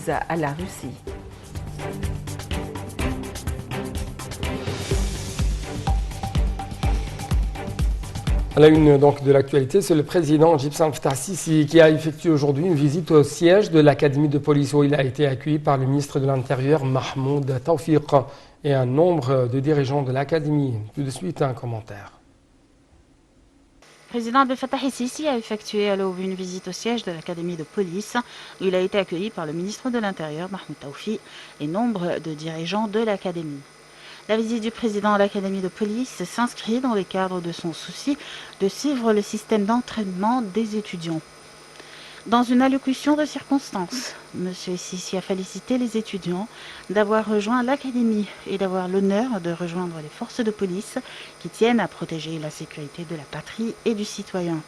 soumise à la Russie. À la une donc, de l'actualité, c'est le président égyptien Fattah Sisi qui a effectué aujourd'hui une visite au siège de l'Académie de police où il a été accueilli par le ministre de l'Intérieur Mahmoud Tawfiq et un nombre de dirigeants de l'Académie. Tout de suite, un commentaire. Le président Abdel Fattah el-Sisi a effectué à l'aube une visite au siège de l'Académie de police où il a été accueilli par le ministre de l'Intérieur Mahmoud Tawfiq et nombre de dirigeants de l'Académie. La visite du président à l'Académie de police s'inscrit dans le cadre de son souci de suivre le système d'entraînement des étudiants. Dans une allocution de circonstance, M. Sisi a félicité les étudiants d'avoir rejoint l'Académie et d'avoir l'honneur de rejoindre les forces de police qui tiennent à protéger la sécurité de la patrie et du citoyen.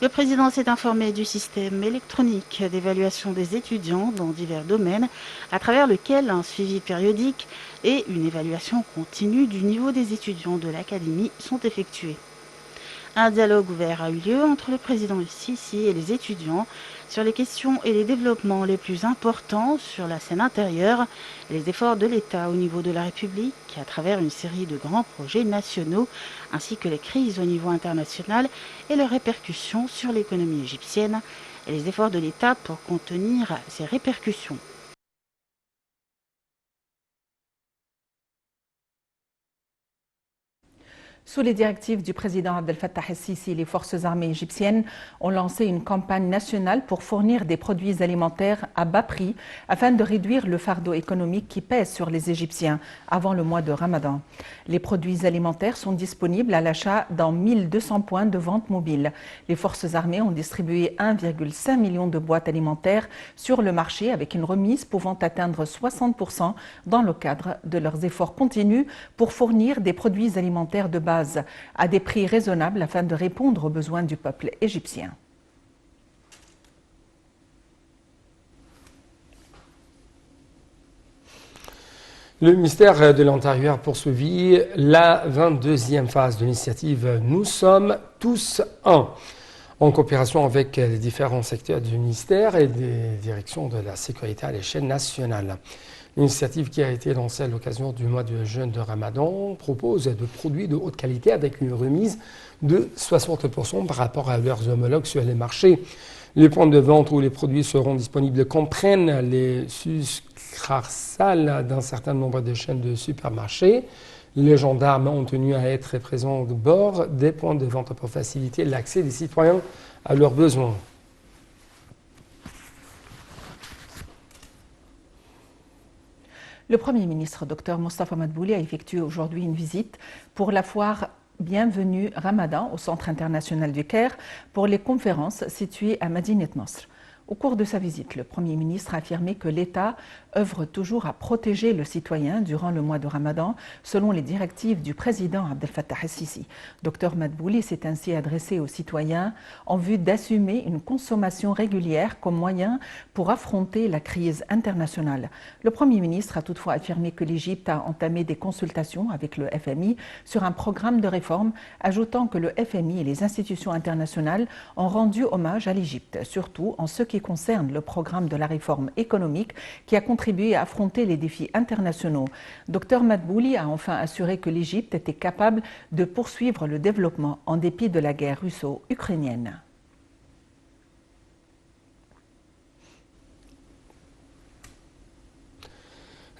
Le président s'est informé du système électronique d'évaluation des étudiants dans divers domaines, à travers lequel un suivi périodique et une évaluation continue du niveau des étudiants de l'Académie sont effectués. Un dialogue ouvert a eu lieu entre le président Sisi et les étudiants sur les questions et les développements les plus importants sur la scène intérieure et les efforts de l'État au niveau de la République à travers une série de grands projets nationaux ainsi que les crises au niveau international et leurs répercussions sur l'économie égyptienne et les efforts de l'État pour contenir ces répercussions. Sous les directives du président Abdel Fattah el-Sisi, les forces armées égyptiennes ont lancé une campagne nationale pour fournir des produits alimentaires à bas prix afin de réduire le fardeau économique qui pèse sur les Égyptiens avant le mois de Ramadan. Les produits alimentaires sont disponibles à l'achat dans 1200 points de vente mobile. Les forces armées ont distribué 1,5 million de boîtes alimentaires sur le marché avec une remise pouvant atteindre 60% dans le cadre de leurs efforts continus pour fournir des produits alimentaires de base à des prix raisonnables afin de répondre aux besoins du peuple égyptien. Le ministère de l'Intérieur poursuit la 22e phase de l'initiative « Nous sommes tous un » en coopération avec les différents secteurs du ministère et des directions de la sécurité à l'échelle nationale. L'initiative qui a été lancée à l'occasion du mois de jeûne de Ramadan propose de produits de haute qualité avec une remise de 60% par rapport à leurs homologues sur les marchés. Les points de vente où les produits seront disponibles comprennent les succursales d'un certain nombre de chaînes de supermarchés. Les gendarmes ont tenu à être présents au bord des points de vente pour faciliter l'accès des citoyens à leurs besoins. Le Premier ministre, Dr Mostafa Madbouli, a effectué aujourd'hui une visite pour la foire Bienvenue Ramadan au Centre international du Caire pour les conférences situées à Madinat Nasr. Au cours de sa visite, le Premier ministre a affirmé que l'État œuvre toujours à protéger le citoyen durant le mois de Ramadan, selon les directives du président Abdel Fattah el-Sisi. Dr Madbouli s'est ainsi adressé aux citoyens en vue d'assumer une consommation régulière comme moyen pour affronter la crise internationale. Le Premier ministre a toutefois affirmé que l'Égypte a entamé des consultations avec le FMI sur un programme de réforme, ajoutant que le FMI et les institutions internationales ont rendu hommage à l'Égypte, surtout en ce qui concerne le programme de la réforme économique qui a contribué à affronter les défis internationaux. Dr Madbouli a enfin assuré que l'Égypte était capable de poursuivre le développement en dépit de la guerre russo-ukrainienne.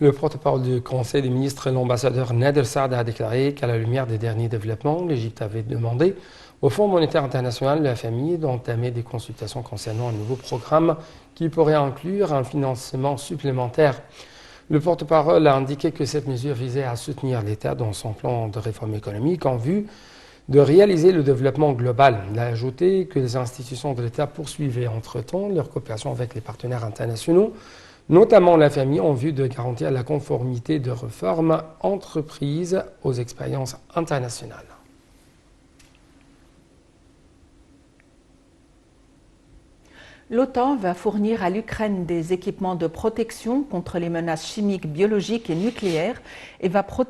Le porte-parole du Conseil des ministres, l'ambassadeur Nader Saad, a déclaré qu'à la lumière des derniers développements, l'Égypte avait demandé au Fonds monétaire international, le FMI, d'entamer des consultations concernant un nouveau programme qui pourrait inclure un financement supplémentaire. Le porte-parole a indiqué que cette mesure visait à soutenir l'État dans son plan de réforme économique en vue de réaliser le développement global. Il a ajouté que les institutions de l'État poursuivaient entre-temps leur coopération avec les partenaires internationaux, notamment la FMI, en vue de garantir la conformité de réformes entreprises aux expériences internationales. L'OTAN va fournir à l'Ukraine des équipements de protection contre les menaces chimiques, biologiques et nucléaires et va protéger